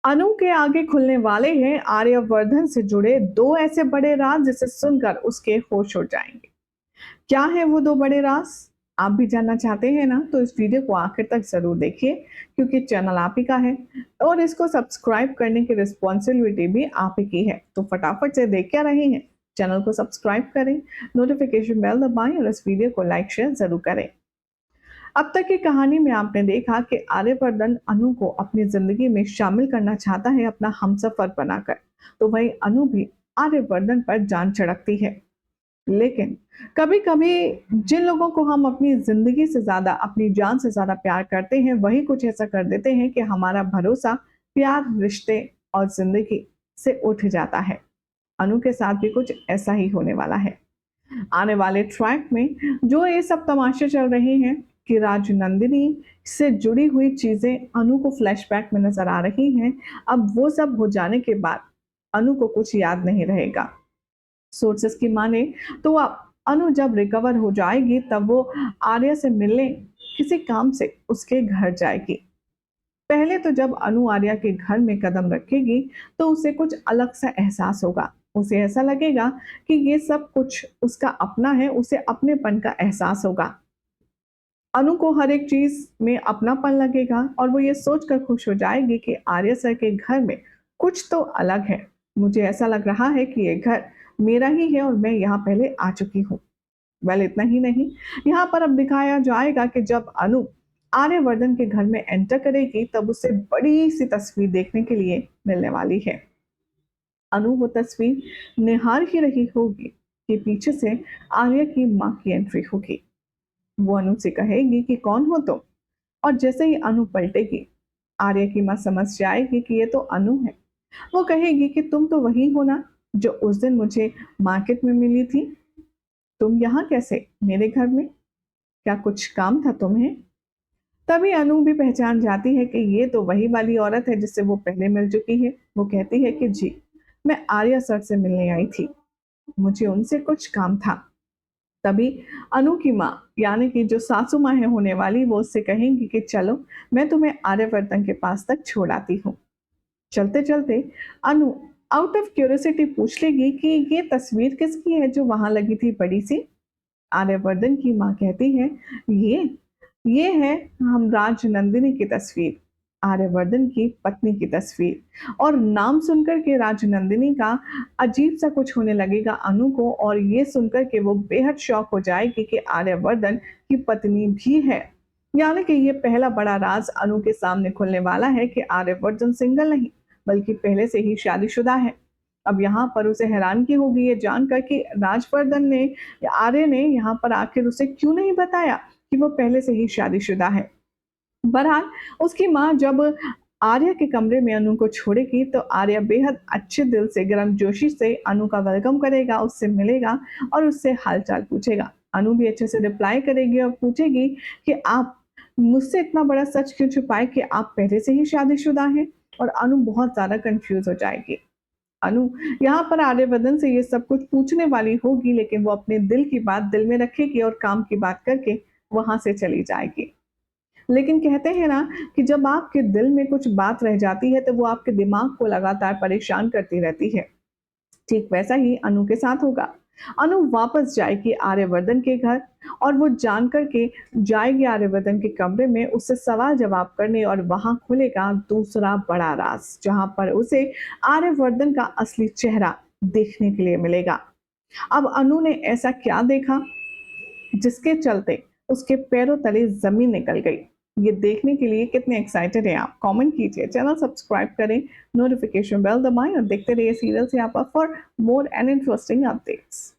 अनु के आगे खुलने वाले हैं आर्यवर्धन से जुड़े दो ऐसे बड़े राज जिसे सुनकर उसके होश उड़ जाएंगे। क्या है वो दो बड़े राज? आप भी जानना चाहते हैं ना, तो इस वीडियो को आखिर तक जरूर देखिए, क्योंकि चैनल आप ही का है और इसको सब्सक्राइब करने की रिस्पॉन्सिबिलिटी भी आप ही की है। तो फटाफट से देख क्या रहे हैं, चैनल को सब्सक्राइब करें, नोटिफिकेशन बेल दबाएं और इस वीडियो को लाइक शेयर जरूर करें। अब तक की कहानी में आपने देखा कि आर्यवर्धन अनु को अपनी जिंदगी में शामिल करना चाहता है अपना हमसफर बनाकर, तो वही अनु भी आर्यवर्धन पर जान चढ़कती है। लेकिन कभी कभी जिन लोगों को हम अपनी जिंदगी से ज्यादा, अपनी जान से ज्यादा प्यार करते हैं, वही कुछ ऐसा कर देते हैं कि हमारा भरोसा प्यार, रिश्ते और जिंदगी से उठ जाता है। अनु के साथ भी कुछ ऐसा ही होने वाला है। आने वाले ट्रैक में जो ये सब तमाशे चल रहे हैं कि राजनंदिनी से जुड़ी हुई चीजें अनु को फ्लैशबैक में नजर आ रही हैं। अब वो सब हो जाने के बाद अनु को कुछ याद नहीं रहेगा। सोर्सेस की माने तो अब अनु जब रिकवर हो जाएगी तब वो आर्या से मिलने किसी काम से उसके घर जाएगी। पहले तो जब अनु आर्या के घर में कदम रखेगी तो उसे कुछ अलग सा एहसास होगा। उसे ऐसा लगेगा कि ये सब कुछ उसका अपना है, उसे अपनेपन का एहसास होगा। अनु को हर एक चीज में अपनापन लगेगा और वो ये सोचकर खुश हो जाएगी कि आर्य सर के घर में कुछ तो अलग है। मुझे ऐसा लग रहा है कि ये घर मेरा ही है और मैं यहाँ पहले आ चुकी हूँ। वेल, इतना ही नहीं, यहाँ पर अब दिखाया जाएगा कि जब अनु आर्यवर्धन के घर में एंटर करेगी तब उसे बड़ी सी तस्वीर देखने के लिए मिलने वाली है। अनु वो तस्वीर निहार ही रही होगी कि पीछे से आर्या की माँ की एंट्री होगी। वो अनु से कहेगी कि कौन हो तुम, और जैसे ही अनु पलटेगी आर्या की माँ समझ जाएगी कि ये तो अनु है। वो कहेगी कि तुम तो वही हो ना जो उस दिन मुझे मार्केट में मिली थी। तुम यहाँ कैसे मेरे घर में? क्या कुछ काम था तुम्हें? तभी अनु भी पहचान जाती है कि ये तो वही वाली औरत है जिससे वो पहले मिल चुकी है। वो कहती है कि जी, मैं आर्या सर से मिलने आई थी, मुझे उनसे कुछ काम था। तभी अनु की माँ यानी कि जो सासू माँ है होने वाली, वो उससे कहेंगी कि चलो मैं तुम्हें आर्यवर्धन के पास तक छोड़ आती हूँ। चलते चलते अनु आउट ऑफ क्यूरियोसिटी पूछ लेगी कि ये तस्वीर किसकी है जो वहां लगी थी बड़ी सी। आर्यवर्धन की माँ कहती है ये ये है हम राजनंदिनी की तस्वीर, आर्यवर्धन की पत्नी की तस्वीर। और नाम सुनकर के राजनंदिनी का अजीब सा कुछ होने लगेगा अनु को, और ये सुनकर के वो बेहद शॉक हो जाएगी कि आर्यवर्धन की पत्नी भी है। यानी कि ये पहला बड़ा राज अनु के सामने खुलने वाला है कि आर्यवर्धन सिंगल नहीं बल्कि पहले से ही शादीशुदा है। अब यहाँ पर उसे हैरानगी होगी ये जानकर कि राजवर्धन ने या आर्य ने यहाँ पर आखिर उसे क्यों नहीं बताया कि वो पहले से ही शादीशुदा है। बहरहाल उसकी माँ जब आर्या के कमरे में अनु को छोड़ेगी तो आर्या बेहद अच्छे दिल से, गर्मजोशी से अनु का वेलकम करेगा, उससे मिलेगा और उससे हालचाल पूछेगा। अनु भी अच्छे से रिप्लाई करेगी और पूछेगी कि आप मुझसे इतना बड़ा सच क्यों छुपाए कि आप पहले से ही शादीशुदा हैं। और अनु बहुत ज्यादा कंफ्यूज हो जाएगी। अनु यहाँ पर आर्यवर्धन से ये सब कुछ पूछने वाली होगी, लेकिन वो अपने दिल की बात दिल में रखेगी और काम की बात करके वहां से चली जाएगी। लेकिन कहते हैं ना कि जब आपके दिल में कुछ बात रह जाती है तो वो आपके दिमाग को लगातार परेशान करती रहती है। ठीक वैसा ही अनु के साथ होगा। अनु वापस जाएगी आर्यवर्धन के घर और वो जान करके जाएगी आर्यवर्धन के कमरे में उससे सवाल जवाब करने, और वहां खुलेगा दूसरा बड़ा राज जहां पर उसे आर्यवर्धन का असली चेहरा देखने के लिए मिलेगा। अब अनु ने ऐसा क्या देखा जिसके चलते उसके पैरों तले जमीन निकल गई? ये देखने के लिए कितने एक्साइटेड हैं आप? कमेंट कीजिए, चैनल सब्सक्राइब करें, नोटिफिकेशन बेल दबाएं और देखते रहिए सीरियल से आप for more and interesting updates.